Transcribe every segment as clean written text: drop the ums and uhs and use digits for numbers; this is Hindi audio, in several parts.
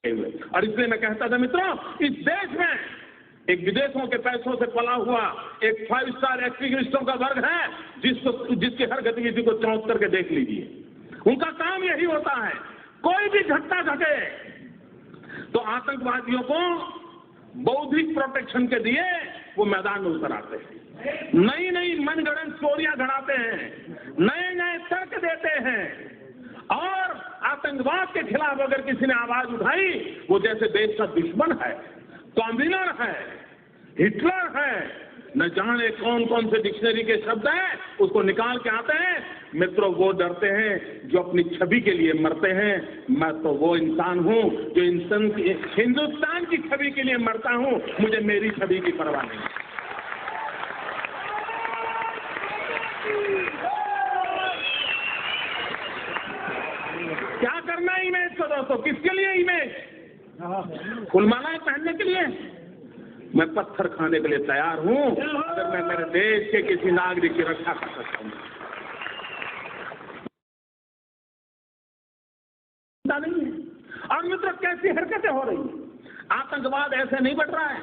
और इसलिए मैं कहता था मित्रों, इस देश में एक विदेशों के पैसों से पला हुआ एक 5 स्टार एक्टिविस्टों का वर्ग है जिसकी हर गतिविधि को चौंक करके देख लीजिए। उनका काम यही होता है, कोई भी घटना घटे तो आतंकवादियों को बौद्धिक प्रोटेक्शन के लिए वो मैदान में उतर आते हैं, नई नई मनगढ़ंत स्टोरियां गढ़ाते हैं, नए नए तर्क देते हैं और आतंकवाद के खिलाफ अगर किसी ने आवाज उठाई, वो जैसे देश का दुश्मन है, कॉम्बिनर है, हिटलर है, न जाने कौन कौन से डिक्शनरी के शब्द हैं, उसको निकाल के आते हैं। मित्रों, वो डरते हैं जो अपनी छवि के लिए मरते हैं। मैं तो वो इंसान हूं जो हिंदुस्तान की छवि के लिए मरता हूं, मुझे मेरी छवि की परवाह नहीं। क्या करना है इमेज को दोस्तों? किसके लिए इमेज? फुलमालाएं पहनने के लिए? मैं पत्थर खाने के लिए तैयार हूं अगर मैं मेरे देश के किसी नागरिक की रक्षा कर सकता हूं। नहीं है। और मित्रों, कैसी हरकतें हो रही हैं? आतंकवाद ऐसे नहीं बढ़ रहा है।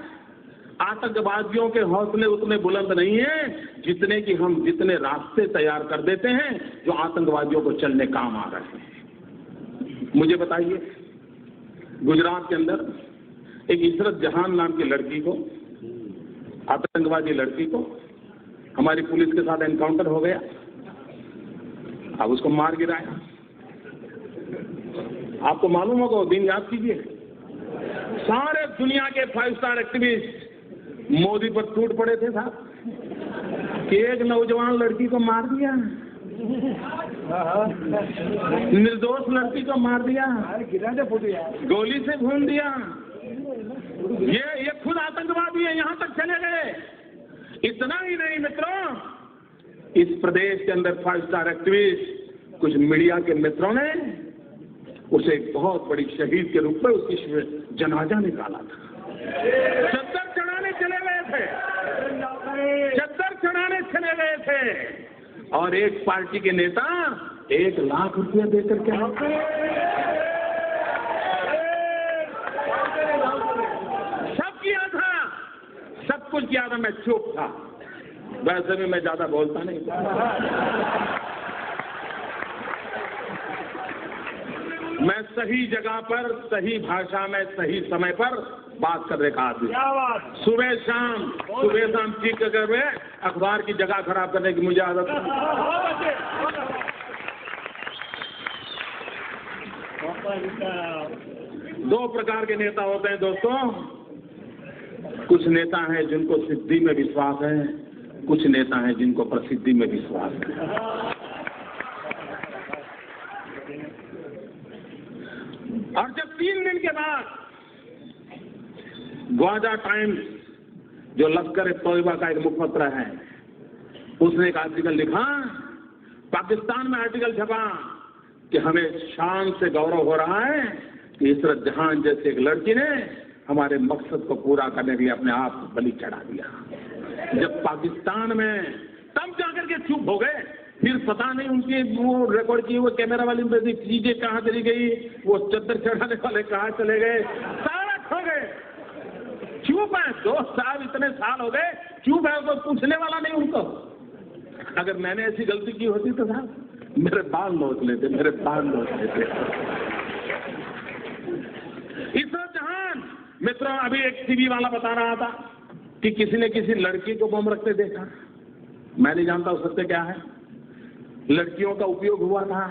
आतंकवादियों के हौसले उतने बुलंद नहीं हैं जितने कि हम जितने रास्ते तैयार कर देते हैं जो आतंकवादियों को चलने काम आ रहे हैं। मुझे बताइए, गुजरात के अंदर एक इशरत जहान नाम की लड़की को, आतंकवादी लड़की को, हमारी पुलिस के साथ एनकाउंटर हो गया। अब उसको मार गिराया। आपको मालूम होगा, वो दिन याद कीजिए, सारे दुनिया के 5 स्टार एक्टिविस्ट मोदी पर टूट पड़े थे साहब कि एक नौजवान लड़की को मार दिया, निर्दोष लड़की को मार दिया, गोली से भून दिया। ये खुद आतंकवादी है, यहां तक चले गए। इतना ही नहीं मित्रों, इस प्रदेश के अंदर 5 स्टार एक्टिविस्ट, कुछ मीडिया के मित्रों ने उसे एक बहुत बड़ी शहीद के रूप में उसकी जनाजा निकाला था। चद्दर चढ़ाने चले गए थे, चद्दर चढ़ाने चले गए थे और एक पार्टी के नेता 1 लाख रुपया देकर के सब किया था, सब कुछ किया था। मैं चुप था, वैसे भी मैं ज्यादा बोलता नहीं था। मैं सही जगह पर, सही भाषा में, सही समय पर बात करने का आदमी। सुबह शाम चीख कर अखबार की जगह खराब करने की मुझे आदत है। 2 प्रकार के नेता होते हैं दोस्तों। कुछ नेता हैं जिनको सिद्धि में विश्वास है, कुछ नेता हैं जिनको प्रसिद्धि में विश्वास है। और जब 3 दिन के बाद ग्वाजा टाइम्स, जो लश्कर तोयबा का एक मुखपत्र है, उसने एक आर्टिकल लिखा, पाकिस्तान में आर्टिकल छपा कि हमें शान से गौरव हो रहा है कि इशरत जहान जैसे एक लड़की ने हमारे मकसद को पूरा करने के लिए अपने आप को बलि चढ़ा दिया। जब पाकिस्तान में, तब जाकर के चुप हो गए। फिर पता नहीं उनकी वो रिकॉर्ड की वो कैमरा वाली चीजें कहाँ चली गई, वो चद्दर चढ़ाने वाले कहाँ चले गए, सारा खो गए। चुप है 2 साल, इतने साल हो गए, चुप है, कोई पूछने वाला नहीं उनको। अगर मैंने ऐसी गलती की होती तो साहब मेरे बाल नोच लेते, मेरे बाल नोच लेते। इशरत जहान, मित्रों, अभी एक टीवी वाला बता रहा था कि किसी ने किसी लड़की को बम रखते देखा। मैं नहीं जानता उस सत्य क्या है। लड़कियों का उपयोग हुआ था।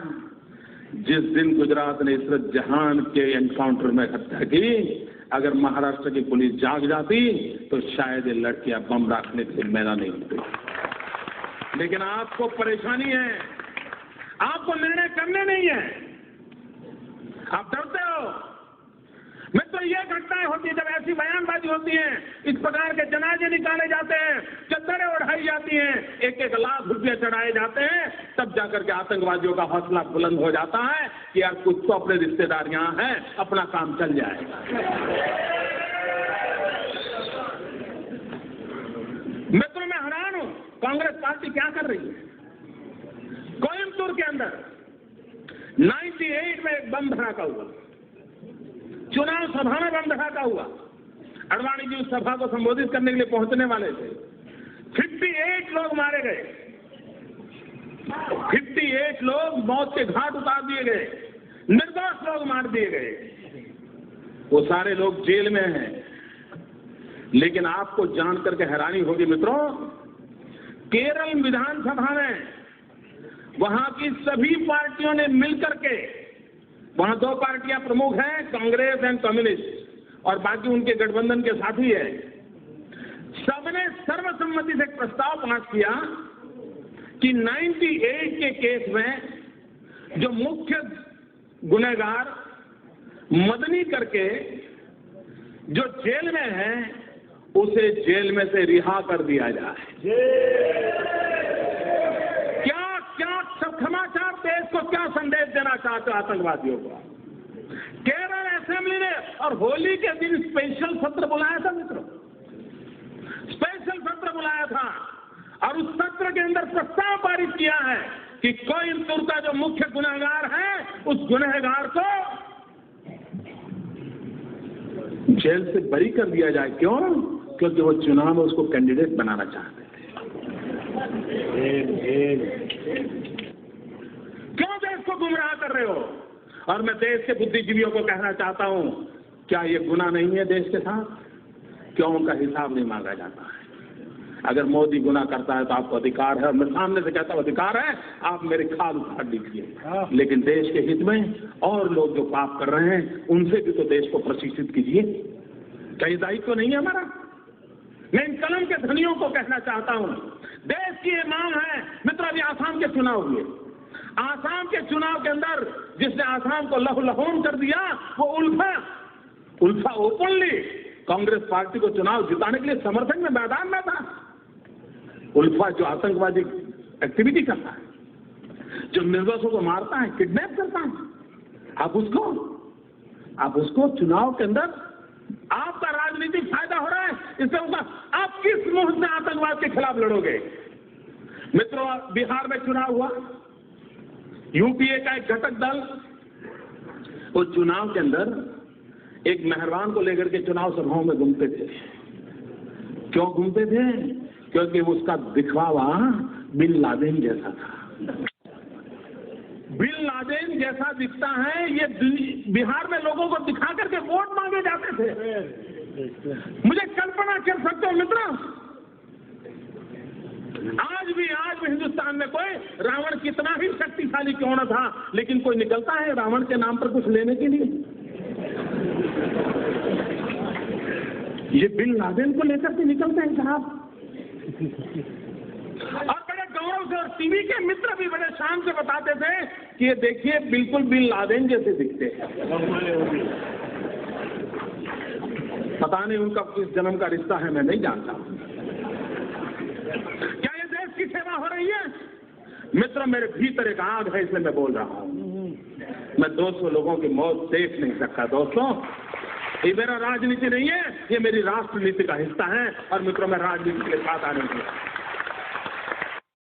जिस दिन गुजरात ने इशरत जहान के एनकाउंटर में हत्या की, अगर महाराष्ट्र की पुलिस जाग जाती तो शायद ये लड़कियां बम रखने के लिए मैदान नहीं होती। लेकिन आपको परेशानी है, आपको निर्णय करने नहीं है, आप डरते हो। मित्रों, ये घटनाएं होती है जब ऐसी बयानबाजी होती है, इस प्रकार के जनाजे निकाले जाते हैं, चद्दरें उड़ाई जाती हैं, 1-1 लाख रुपये चढ़ाए जाते हैं, तब जाकर के आतंकवादियों का हौसला बुलंद हो जाता है कि यार कुछ तो अपने रिश्तेदार यहाँ हैं, अपना काम चल जाएगा। मित्रों, मैं हैरान हूं, कांग्रेस पार्टी क्या कर रही है। कोयम्बटूर के अंदर 98 में एक बम धमाका हुआ। चुनाव सभा में बम धमाका हुआ। अडवाणी जी उस सभा को संबोधित करने के लिए पहुंचने वाले थे। 58 लोग मारे गए, 58 लोग मौत के घाट उतार दिए गए, निर्दोष लोग मार दिए गए। वो सारे लोग जेल में हैं। लेकिन आपको जान करके हैरानी होगी मित्रों, केरल विधानसभा में वहां की सभी पार्टियों ने मिलकर के, वहां 2 पार्टियां प्रमुख हैं, कांग्रेस एंड कम्युनिस्ट, और बाकी उनके गठबंधन के साथी है, सबने सर्वसम्मति से एक प्रस्ताव पास किया कि 98 के केस में जो मुख्य गुनहगार मदनी करके जो जेल में है उसे जेल में से रिहा कर दिया जाए। क्या क्या समाचार देश को क्या संदेश देना चाहते आतंकवादियों को? केरल असेंबली ने और होली के दिन स्पेशल सत्र बुलाया था मित्रों, स्पेशल सत्र बुलाया था और उस सत्र के अंदर प्रस्ताव पारित किया है कि कोयंबटूर का जो मुख्य गुनहगार है उस गुनहगार को जेल से बरी कर दिया जाए। क्यों? क्योंकि वो चुनाव में उसको कैंडिडेट बनाना चाहते थे। क्यों देश को गुमराह कर रहे हो? और मैं देश के बुद्धिजीवियों को कहना चाहता हूं, क्या ये गुनाह नहीं है देश के साथ? क्यों उनका हिसाब नहीं मांगा जाता है? अगर मोदी गुनाह करता है तो आपको अधिकार है, और मैं सामने से कहता हूं अधिकार है, आप मेरी खाल उखाड़ लीजिए, लेकिन देश के हित में और लोग जो पाप कर रहे हैं उनसे भी तो देश को प्रशिक्षित कीजिए। क्या ये दायित्व नहीं है हमारा? मैं इन कलम के धनियों को कहना चाहता हूं, देश की ये मांग है मित्र। अभी आसाम के चुनाव हुए, आसाम के चुनाव के अंदर जिसने आसाम को लहूलुहान कर दिया वो उल्फा ओपनली कांग्रेस पार्टी को चुनाव जिताने के लिए समर्थन में मैदान में था। उल्फा जो आतंकवादी एक्टिविटी करता है, जो निर्दोषों को मारता है, किडनैप करता है, आप उसको चुनाव के अंदर आपका राजनीतिक फायदा हो रहा है, इससे उसका आप किस मुंह से आतंकवाद के खिलाफ लड़ोगे? मित्रों, बिहार में चुनाव हुआ, यूपीए का एक घटक दल वो चुनाव के अंदर एक मेहरबान को लेकर के चुनाव सभाओं में घूमते थे। क्यों घूमते थे? क्योंकि उसका दिखावा बिन लादेन जैसा था। बिन लादेन जैसा दिखता है, ये बिहार में लोगों को दिखा करके वोट मांगे जाते थे। मुझे कल्पना कर सकते हो मित्र, आज भी हिंदुस्तान में कोई रावण कितना ही शक्तिशाली क्यों न था, लेकिन कोई निकलता है रावण के नाम पर कुछ लेने के लिए। ये बिन लादेन को लेकर के निकलते हैं साहब, और बड़े गौरव से, और टीवी के मित्र भी बड़े शान से बताते थे कि ये देखिए बिल्कुल बिन लादेन जैसे दिखते हैं। पता नहीं उनका किस जन्म का रिश्ता है, मैं नहीं जानता। क्या ये देश की सेवा हो रही है? मित्र, मेरे भीतर एक आग है, इसलिए मैं बोल रहा हूं। मैं 200 लोगों की मौत देख नहीं सकता दोस्तों। ये मेरा राजनीति नहीं है, ये मेरी राष्ट्र नीति का हिस्सा है, और मित्रों मैं राजनीति के साथ आने दिया।